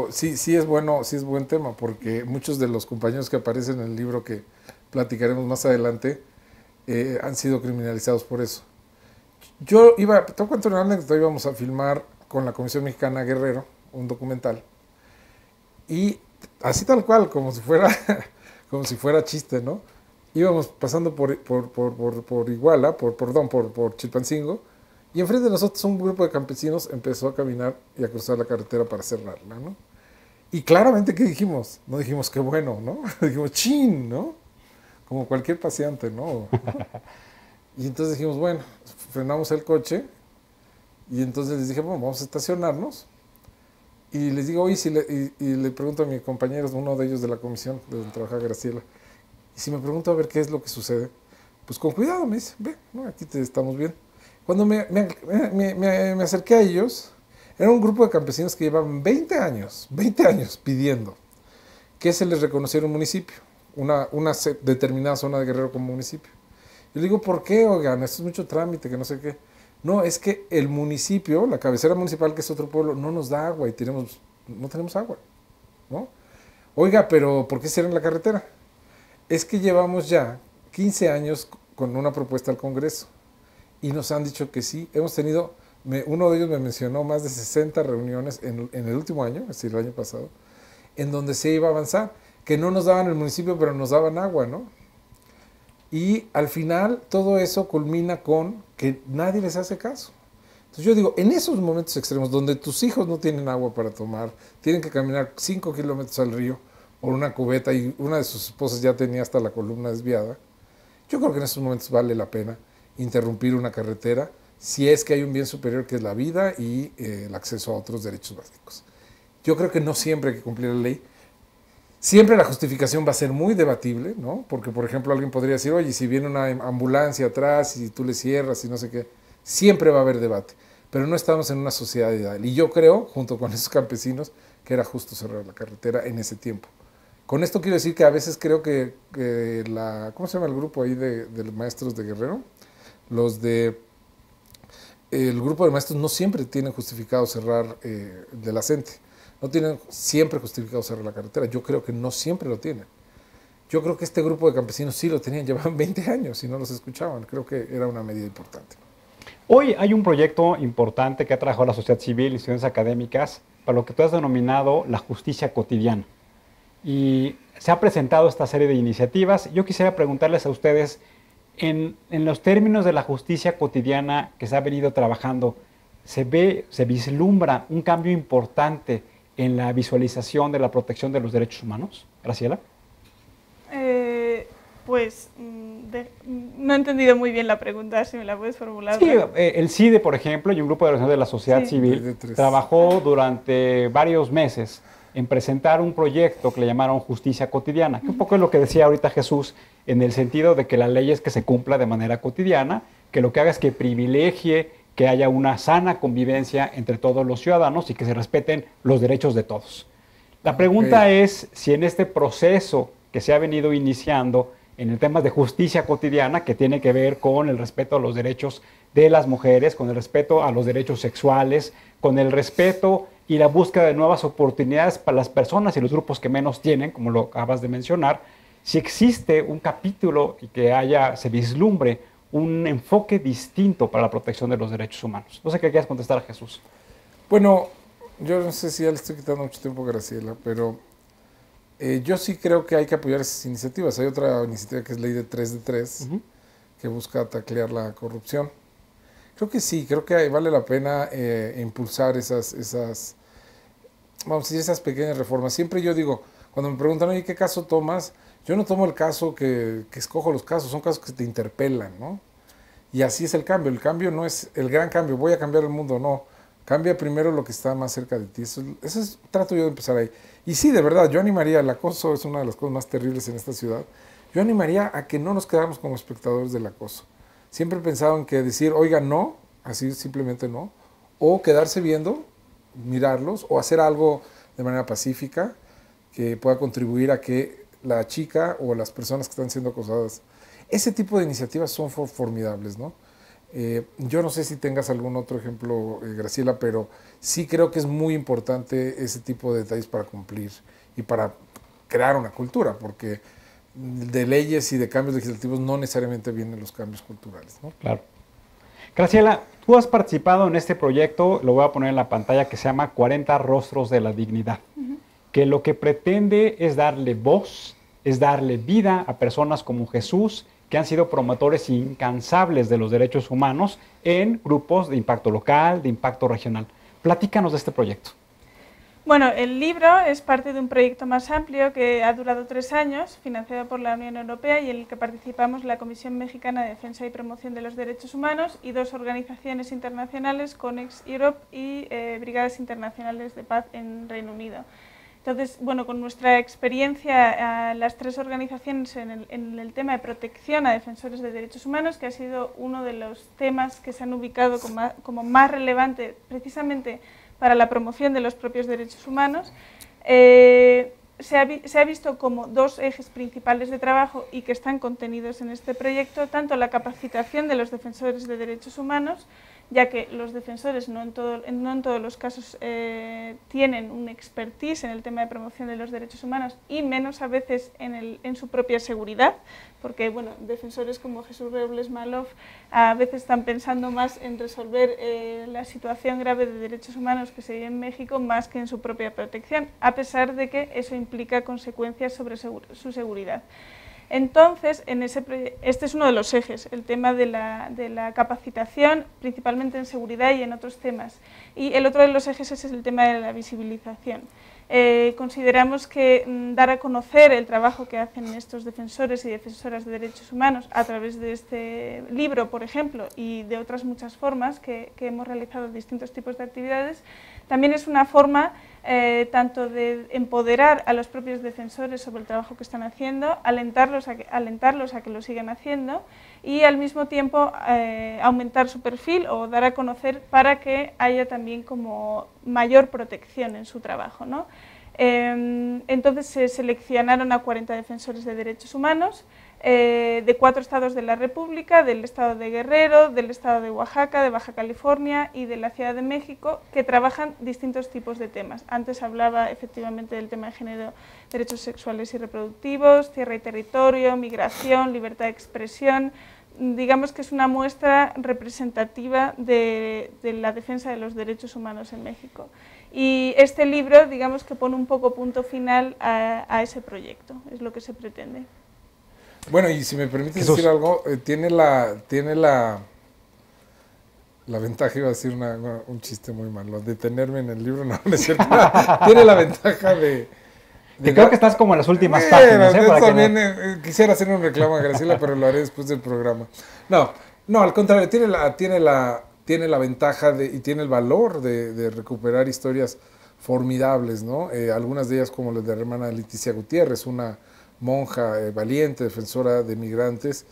sí es buen tema, porque muchos de los compañeros que aparecen en el libro que platicaremos más adelante han sido criminalizados por eso. Te cuento una anécdota, íbamos a filmar con la Comisión Mexicana Guerrero un documental, y así tal cual, como si fuera chiste, ¿no? Íbamos pasando por Iguala, por Chilpancingo, y enfrente de nosotros un grupo de campesinos empezó a caminar y a cruzar la carretera para cerrarla, ¿no? Y claramente, ¿qué dijimos? No dijimos qué bueno, ¿no? Dijimos chin, ¿no? Como cualquier paseante, ¿no? Y entonces dijimos, bueno, frenamos el coche, y entonces les dije, bueno, vamos a estacionarnos. Y les digo, oye, y le pregunto a mis compañeros, uno de ellos de la comisión, de donde trabaja Graciela, Y si me pregunto a ver qué es lo que sucede, pues con cuidado me dice, ve, ¿no? Aquí te estamos bien. Cuando me acerqué a ellos, era un grupo de campesinos que llevaban 20 años pidiendo que se les reconociera un municipio, una determinada zona de Guerrero como municipio. Yo le digo, ¿por qué, oigan? Esto es mucho trámite, que no sé qué. No, es que el municipio, la cabecera municipal, que es otro pueblo, no nos da agua y no tenemos agua, ¿no? Oiga, pero ¿por qué cierran la carretera? Es que llevamos ya 15 años con una propuesta al Congreso y nos han dicho que sí. Hemos tenido, uno de ellos me mencionó más de 60 reuniones en el último año, es decir, el año pasado, en donde se iba a avanzar, que no nos daban el municipio, pero nos daban agua, ¿no? Y al final todo eso culmina con que nadie les hace caso. Entonces yo digo, en esos momentos extremos, donde tus hijos no tienen agua para tomar, tienen que caminar 5 kilómetros al río por una cubeta y una de sus esposas ya tenía hasta la columna desviada, yo creo que en esos momentos vale la pena interrumpir una carretera si es que hay un bien superior que es la vida y el acceso a otros derechos básicos. Yo creo que no siempre hay que cumplir la ley. Siempre la justificación va a ser muy debatible, ¿no? Porque, por ejemplo, alguien podría decir, oye, si viene una ambulancia atrás y tú le cierras y no sé qué, siempre va a haber debate. Pero no estamos en una sociedad ideal. Y yo creo, junto con esos campesinos, que era justo cerrar la carretera en ese tiempo. Con esto quiero decir que a veces creo que ¿cómo se llama el grupo ahí de maestros de Guerrero? El grupo de maestros no siempre tienen justificado cerrar de la CENTE. No tienen siempre justificado cerrar la carretera. Yo creo que no siempre lo tienen. Yo creo que este grupo de campesinos sí lo tenían, llevaban 20 años y no los escuchaban. Creo que era una medida importante. Hoy hay un proyecto importante que ha trabajado la sociedad civil y instituciones académicas para lo que tú has denominado la justicia cotidiana. Y se ha presentado esta serie de iniciativas. Yo quisiera preguntarles a ustedes, en los términos de la justicia cotidiana que se ha venido trabajando, se vislumbra un cambio importante en la visualización de la protección de los derechos humanos? Graciela. No he entendido muy bien la pregunta, si me la puedes formular. Sí, el CIDE, por ejemplo, y un grupo de organizaciones de la sociedad civil trabajó durante varios meses en presentar un proyecto que le llamaron Justicia Cotidiana, que un poco es lo que decía ahorita Jesús, en el sentido de que la ley es que se cumpla de manera cotidiana, que lo que haga es que privilegie que haya una sana convivencia entre todos los ciudadanos y que se respeten los derechos de todos. La pregunta es si en este proceso que se ha venido iniciando en el tema de justicia cotidiana, que tiene que ver con el respeto a los derechos de las mujeres, con el respeto a los derechos sexuales, con el respeto y la búsqueda de nuevas oportunidades para las personas y los grupos que menos tienen, como lo acabas de mencionar, si existe un capítulo y que se vislumbre un enfoque distinto para la protección de los derechos humanos. No sé qué quieras contestar a Jesús. Bueno, yo no sé si ya le estoy quitando mucho tiempo a Graciela, pero yo sí creo que hay que apoyar esas iniciativas. Hay otra iniciativa que es Ley de 3 de 3, que busca taclear la corrupción. Creo que sí, creo que vale la pena impulsar esas, vamos a decir, esas pequeñas reformas. Siempre yo digo, cuando me preguntan, oye, ¿qué caso tomas? Yo no tomo el caso que escojo los casos, son casos que te interpelan, ¿no? Y así es el cambio no es el gran cambio, voy a cambiar el mundo, no. Cambia primero lo que está más cerca de ti. Trato yo de empezar ahí. Y sí, de verdad, yo animaría, el acoso es una de las cosas más terribles en esta ciudad, yo animaría a que no nos quedáramos como espectadores del acoso. Siempre he pensado en que decir, oiga, no, así simplemente no, o quedarse viendo, mirarlos, o hacer algo de manera pacífica que pueda contribuir a que la chica o las personas que están siendo acosadas, ese tipo de iniciativas son formidables, ¿no? Yo no sé si tengas algún otro ejemplo, Graciela, pero sí creo que es muy importante ese tipo de detalles para cumplir y para crear una cultura, porque de leyes y de cambios legislativos no necesariamente vienen los cambios culturales, ¿no? Claro. Graciela, tú has participado en este proyecto, lo voy a poner en la pantalla, que se llama 40 Rostros de la Dignidad, que lo que pretende es darle voz, es darle vida a personas como Jesús, que han sido promotores incansables de los derechos humanos en grupos de impacto local, de impacto regional. Platícanos de este proyecto. Bueno, el libro es parte de un proyecto más amplio que ha durado 3 años, financiado por la Unión Europea y en el que participamos la Comisión Mexicana de Defensa y Promoción de los Derechos Humanos y 2 organizaciones internacionales, Conex Europe y Brigadas Internacionales de Paz en Reino Unido. Entonces, bueno, con nuestra experiencia, las tres organizaciones en el tema de protección a defensores de derechos humanos, que ha sido uno de los temas que se han ubicado como más relevante precisamente para la promoción de los propios derechos humanos, se ha visto como dos ejes principales de trabajo y que están contenidos en este proyecto, tanto la capacitación de los defensores de derechos humanos, ya que los defensores no en todos los casos tienen un expertise en el tema de promoción de los derechos humanos y menos a veces en su propia seguridad, porque bueno, defensores como Jesús Robles Malof a veces están pensando más en resolver la situación grave de derechos humanos que se vive en México más que en su propia protección, a pesar de que eso implica consecuencias sobre su seguridad. Entonces, este es uno de los ejes, el tema de la capacitación, principalmente en seguridad y en otros temas. Y el otro de los ejes es el tema de la visibilización. Consideramos que dar a conocer el trabajo que hacen estos defensores y defensoras de derechos humanos a través de este libro, por ejemplo, y de otras muchas formas que hemos realizado distintos tipos de actividades, también es una forma tanto de empoderar a los propios defensores sobre el trabajo que están haciendo, alentarlos a que lo sigan haciendo y al mismo tiempo aumentar su perfil o dar a conocer para que haya también como mayor protección en su trabajo, ¿no? Entonces se seleccionaron a 40 defensores de derechos humanos de 4 estados de la República, del estado de Guerrero, del estado de Oaxaca, de Baja California y de la Ciudad de México, que trabajan distintos tipos de temas. Antes hablaba efectivamente del tema de género, derechos sexuales y reproductivos, tierra y territorio, migración, libertad de expresión. Digamos que es una muestra representativa de la defensa de los derechos humanos en México. Y este libro, digamos que pone un poco punto final a ese proyecto, es lo que se pretende. Bueno, y si me permites decir algo, tiene la ventaja, iba a decir un chiste muy malo, detenerme en el libro, no es cierto, tiene la ventaja de creo que estás como en las últimas páginas. También quisiera hacer un reclamo a Graciela, pero lo haré después del programa. No, al contrario, tiene la ventaja y tiene el valor de recuperar historias formidables, ¿no? Algunas de ellas como las de la hermana Leticia Gutiérrez, una monja valiente, defensora de migrantes,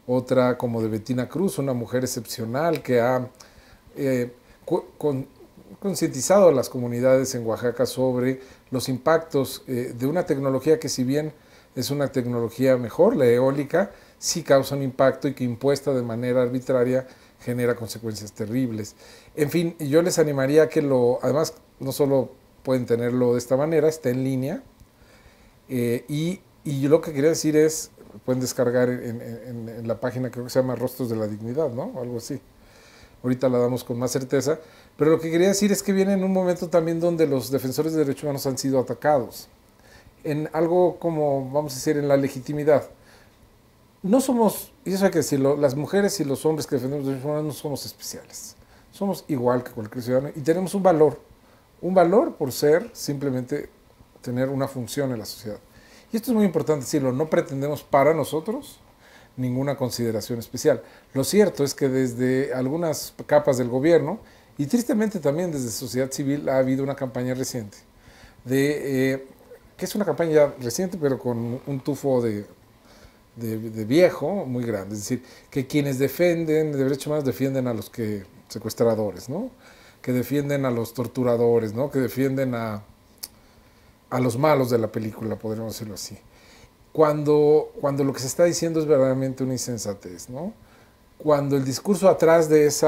otra como de Bettina Cruz, una mujer excepcional que ha concientizado a las comunidades en Oaxaca sobre los impactos de una tecnología que, si bien es una tecnología mejor, la eólica, sí causa un impacto y que impuesta de manera arbitraria genera consecuencias terribles. En fin, yo les animaría a que además no solo pueden tenerlo de esta manera, está en línea, y yo lo que quería decir es, pueden descargar en la página, creo que se llama Rostros de la Dignidad, ¿no? O algo así. Ahorita la damos con más certeza. Pero lo que quería decir es que viene en un momento también donde los defensores de derechos humanos han sido atacados. En algo como, vamos a decir, en la legitimidad. No somos, y eso hay que decirlo, las mujeres y los hombres que defendemos los derechos humanos no somos especiales. Somos igual que cualquier ciudadano y tenemos un valor. Un valor por ser simplemente tener una función en la sociedad. Y esto es muy importante decirlo, no pretendemos para nosotros ninguna consideración especial. Lo cierto es que desde algunas capas del gobierno, y tristemente también desde sociedad civil, ha habido una campaña reciente, que es una campaña reciente, pero con un tufo de viejo muy grande. Es decir, que quienes defienden derechos humanos defienden a los secuestradores, ¿no? Que defienden a los torturadores, ¿no? Que defienden a los malos de la película, podríamos decirlo así. Cuando lo que se está diciendo es verdaderamente una insensatez, ¿no? Cuando el discurso atrás de ese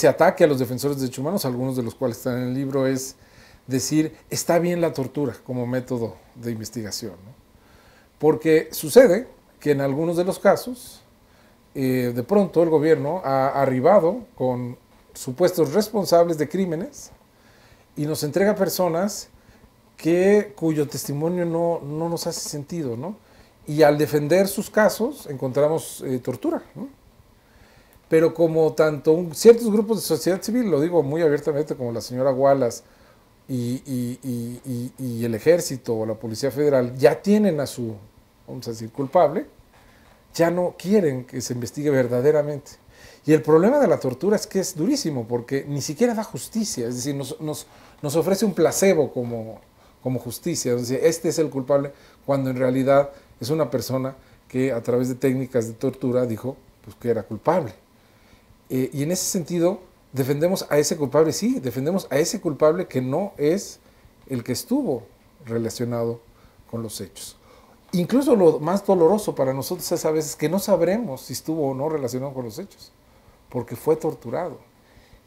ataque a los defensores de derechos humanos, algunos de los cuales están en el libro, es decir, está bien la tortura como método de investigación, ¿no? Porque sucede que en algunos de los casos, de pronto el gobierno ha arribado con supuestos responsables de crímenes y nos entrega personas cuyo testimonio no nos hace sentido, ¿no? Y al defender sus casos encontramos tortura, ¿no? Pero como tanto ciertos grupos de sociedad civil, lo digo muy abiertamente, como la señora Wallace y el ejército o la Policía Federal ya tienen a su, vamos a decir, culpable, ya no quieren que se investigue verdaderamente. Y el problema de la tortura es que es durísimo, porque ni siquiera da justicia, es decir, nos ofrece un placebo como justicia, es decir, este es el culpable, cuando en realidad es una persona que a través de técnicas de tortura dijo pues, que era culpable. Y en ese sentido, defendemos a ese culpable, sí, defendemos a ese culpable que no es el que estuvo relacionado con los hechos. Incluso lo más doloroso para nosotros es a veces que no sabremos si estuvo o no relacionado con los hechos, porque fue torturado.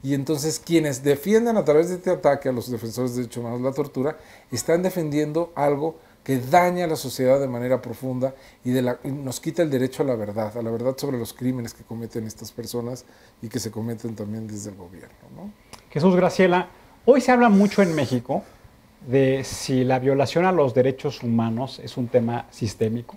Y entonces quienes defienden a través de este ataque a los defensores de derechos humanos la tortura, están defendiendo algo que daña a la sociedad de manera profunda y nos quita el derecho a la verdad sobre los crímenes que cometen estas personas y que se cometen también desde el gobierno, ¿no? Jesús, Graciela, hoy se habla mucho en México de si la violación a los derechos humanos es un tema sistémico,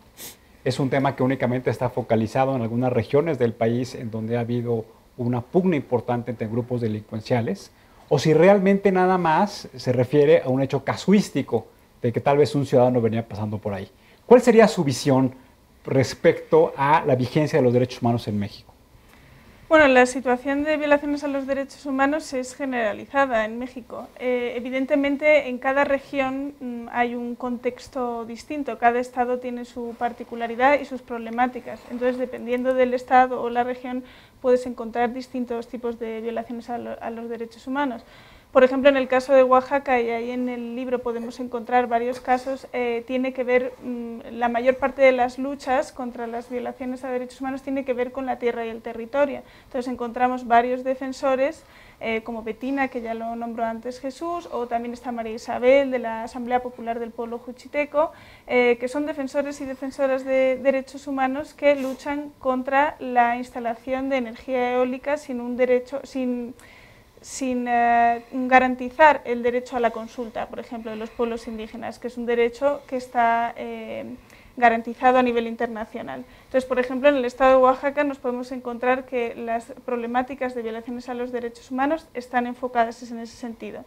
es un tema que únicamente está focalizado en algunas regiones del país en donde ha habido una pugna importante entre grupos delincuenciales, o si realmente nada más se refiere a un hecho casuístico de que tal vez un ciudadano venía pasando por ahí. ¿Cuál sería su visión respecto a la vigencia de los derechos humanos en México? Bueno, la situación de violaciones a los derechos humanos es generalizada en México. Evidentemente, en cada región hay un contexto distinto, cada estado tiene su particularidad y sus problemáticas. Entonces, dependiendo del estado o la región, puedes encontrar distintos tipos de violaciones a los derechos humanos. Por ejemplo, en el caso de Oaxaca, y ahí en el libro podemos encontrar varios casos, tiene que ver, la mayor parte de las luchas contra las violaciones a derechos humanos tiene que ver con la tierra y el territorio. Entonces encontramos varios defensores, como Betina, que ya lo nombró antes Jesús, o también está María Isabel, de la Asamblea Popular del Pueblo Juchiteco, que son defensores y defensoras de derechos humanos que luchan contra la instalación de energía eólica sin garantizar el derecho a la consulta, por ejemplo, de los pueblos indígenas, que es un derecho que está garantizado a nivel internacional. Entonces, por ejemplo, en el estado de Oaxaca nos podemos encontrar que las problemáticas de violaciones a los derechos humanos están enfocadas en ese sentido.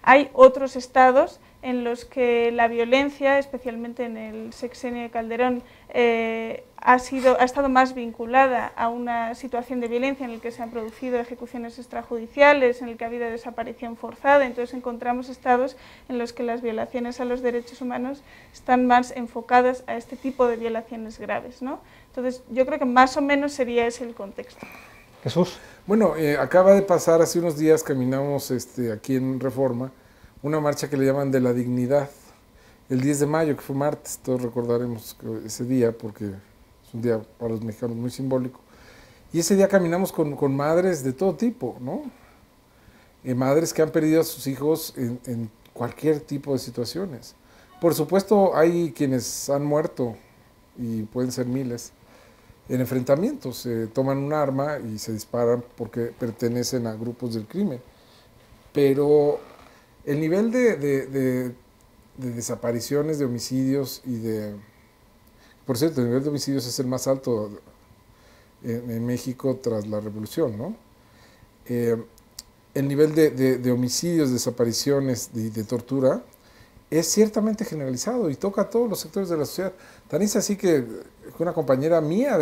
Hay otros estados en los que la violencia, especialmente en el sexenio de Calderón, ha estado más vinculada a una situación de violencia en la que se han producido ejecuciones extrajudiciales, en el que ha habido desaparición forzada. Entonces encontramos estados en los que las violaciones a los derechos humanos están más enfocadas a este tipo de violaciones graves, ¿no? Entonces yo creo que más o menos sería ese el contexto. Jesús. Bueno, acaba de pasar hace unos días, caminamos aquí en Reforma, una marcha que le llaman de la dignidad, el 10 de mayo, que fue martes, todos recordaremos ese día, porque es un día para los mexicanos muy simbólico, y ese día caminamos con madres de todo tipo, ¿no? Madres que han perdido a sus hijos en cualquier tipo de situaciones. Por supuesto, hay quienes han muerto, y pueden ser miles, en enfrentamientos, toman un arma y se disparan porque pertenecen a grupos del crimen. Pero el nivel de desapariciones, de homicidios Por cierto, el nivel de homicidios es el más alto en México tras la revolución, ¿no? El nivel de homicidios, desapariciones y de tortura es ciertamente generalizado y toca a todos los sectores de la sociedad. Tan es así que una compañera mía,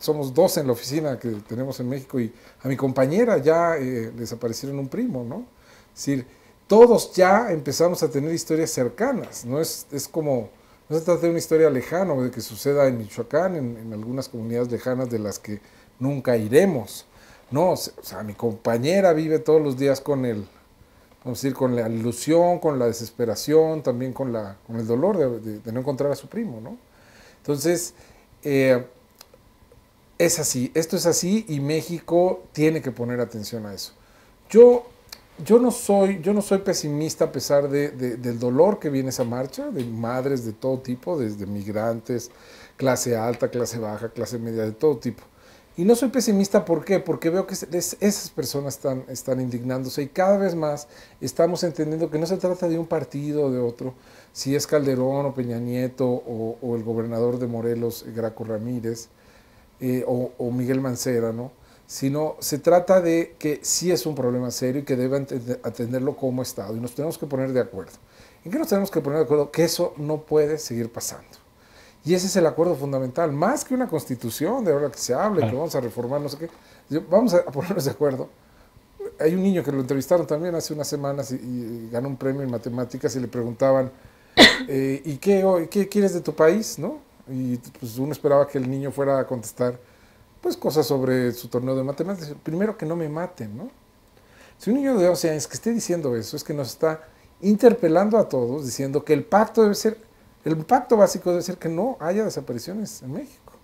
somos dos en la oficina que tenemos en México, y a mi compañera ya desaparecieron un primo, ¿no? Es decir, todos ya empezamos a tener historias cercanas, no es como, no se trata de una historia lejana o de que suceda en Michoacán, en algunas comunidades lejanas de las que nunca iremos. No, o sea, mi compañera vive todos los días con vamos a decir, con la ilusión, con la desesperación, también con el dolor de no encontrar a su primo, ¿no? Entonces, es así, esto es así, y México tiene que poner atención a eso. Yo no soy pesimista a pesar del dolor que viene esa marcha, de madres de todo tipo, desde migrantes, clase alta, clase baja, clase media, de todo tipo. Y no soy pesimista, ¿por qué? Porque veo que esas personas están indignándose, y cada vez más estamos entendiendo que no se trata de un partido o de otro, si es Calderón o Peña Nieto o el gobernador de Morelos, Graco Ramírez, o Miguel Mancera, ¿no? Sino se trata de que sí es un problema serio y que debe atenderlo como Estado, y nos tenemos que poner de acuerdo. ¿En qué nos tenemos que poner de acuerdo? Que eso no puede seguir pasando. Y ese es el acuerdo fundamental, más que una constitución de ahora que se hable, que vamos a reformar, no sé qué. Vamos a ponernos de acuerdo. Hay un niño que lo entrevistaron también hace unas semanas y ganó un premio en matemáticas y le preguntaban, ¿y qué quieres de tu país? ¿No? Y pues uno esperaba que el niño fuera a contestar pues cosas sobre su torneo de matemáticas. Primero, que no me maten, ¿no? Si un niño de 11 años que esté diciendo eso, es que nos está interpelando a todos, diciendo que el pacto básico debe ser que no haya desapariciones en México,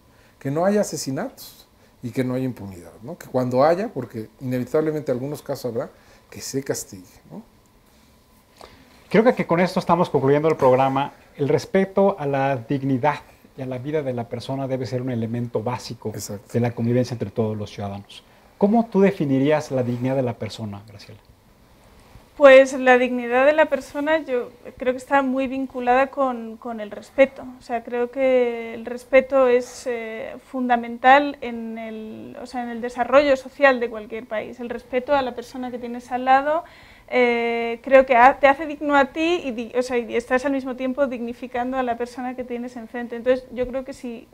que no haya asesinatos y que no haya impunidad, ¿no? Que cuando haya, porque inevitablemente algunos casos habrá, que se castigue, ¿no? Creo que con esto estamos concluyendo el programa. El respeto a la dignidad y a la vida de la persona debe ser un elemento básico de la convivencia entre todos los ciudadanos. ¿Cómo tú definirías la dignidad de la persona, Graciela? Pues la dignidad de la persona yo creo que está muy vinculada con el respeto. O sea, creo que el respeto es fundamental en el desarrollo social de cualquier país. El respeto a la persona que tienes al lado creo que te hace digno a ti y estás al mismo tiempo dignificando a la persona que tienes enfrente. Entonces yo creo que si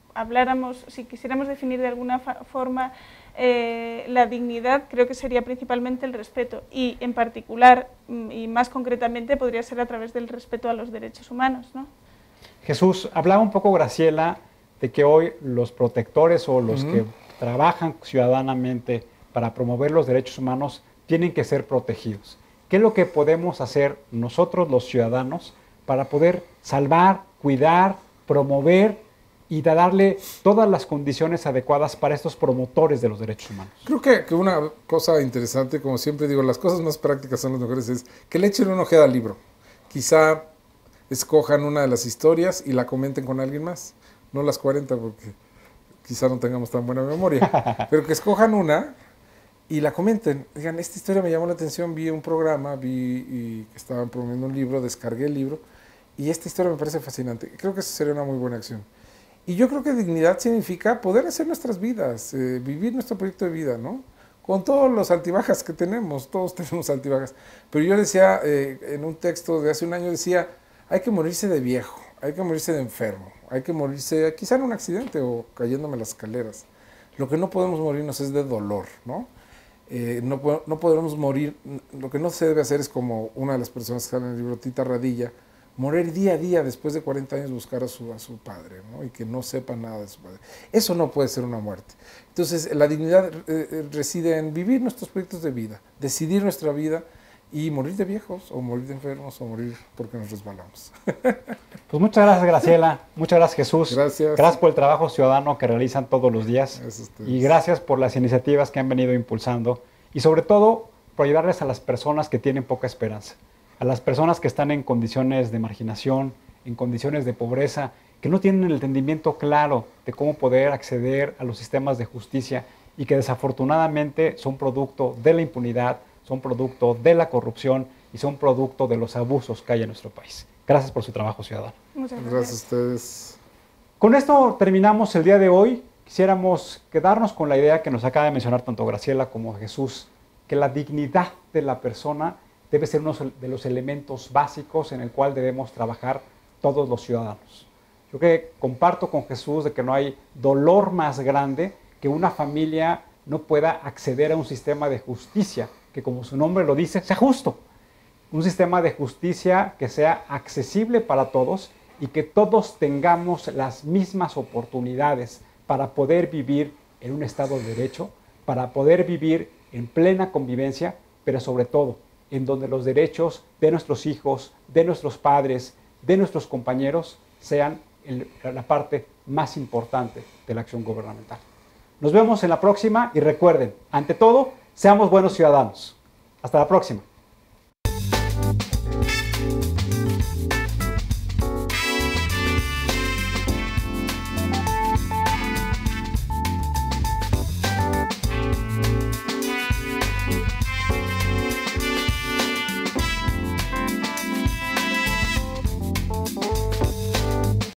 quisiéramos definir de alguna forma la dignidad, creo que sería principalmente el respeto y en particular y más concretamente podría ser a través del respeto a los derechos humanos, ¿no? Jesús, hablaba un poco Graciela de que hoy los protectores o los que trabajan ciudadanamente para promover los derechos humanos tienen que ser protegidos. ¿Qué es lo que podemos hacer nosotros los ciudadanos para poder salvar, cuidar, promover y darle todas las condiciones adecuadas para estos promotores de los derechos humanos? Creo que una cosa interesante, como siempre digo, las cosas más prácticas son las mejores, es que le echen una ojeada al libro. Quizá escojan una de las historias y la comenten con alguien más, no las 40 porque quizá no tengamos tan buena memoria, pero que escojan una y la comenten. Digan, esta historia me llamó la atención, vi un programa, vi que estaban promoviendo un libro, descargué el libro y esta historia me parece fascinante. Creo que eso sería una muy buena acción. Y yo creo que dignidad significa poder hacer nuestras vidas, vivir nuestro proyecto de vida, ¿no? Con todos los altibajas que tenemos, todos tenemos altibajas. Pero yo decía, en un texto de hace un año, decía, hay que morirse de viejo, hay que morirse de enfermo, hay que morirse quizá en un accidente o cayéndome las escaleras. Lo que no podemos morirnos es de dolor, ¿no? No podemos morir, lo que no se debe hacer es como una de las personas que sale en el libro, Tita Radilla, morir día a día después de 40 años buscar a su padre, ¿no? Y que no sepa nada de su padre. Eso no puede ser una muerte. Entonces, la dignidad reside en vivir nuestros proyectos de vida, decidir nuestra vida y morir de viejos, o morir de enfermos, o morir porque nos resbalamos. Pues muchas gracias, Graciela. Muchas gracias, Jesús. Gracias. Gracias por el trabajo ciudadano que realizan todos los días. Y gracias por las iniciativas que han venido impulsando. Y sobre todo, por ayudarles a las personas que tienen poca esperanza. A las personas que están en condiciones de marginación, en condiciones de pobreza, que no tienen el entendimiento claro de cómo poder acceder a los sistemas de justicia y que desafortunadamente son producto de la impunidad, son producto de la corrupción y son producto de los abusos que hay en nuestro país. Gracias por su trabajo, ciudadano. Muchas gracias. Gracias a ustedes. Con esto terminamos el día de hoy. Quisiéramos quedarnos con la idea que nos acaba de mencionar tanto Graciela como Jesús, que la dignidad de la persona debe ser uno de los elementos básicos en el cual debemos trabajar todos los ciudadanos. Yo que comparto con Jesús de que no hay dolor más grande que una familia no pueda acceder a un sistema de justicia que, como su nombre lo dice, sea justo. Un sistema de justicia que sea accesible para todos y que todos tengamos las mismas oportunidades para poder vivir en un Estado de Derecho, para poder vivir en plena convivencia, pero sobre todo en donde los derechos de nuestros hijos, de nuestros padres, de nuestros compañeros sean la parte más importante de la acción gubernamental. Nos vemos en la próxima y recuerden, ante todo, seamos buenos ciudadanos. Hasta la próxima.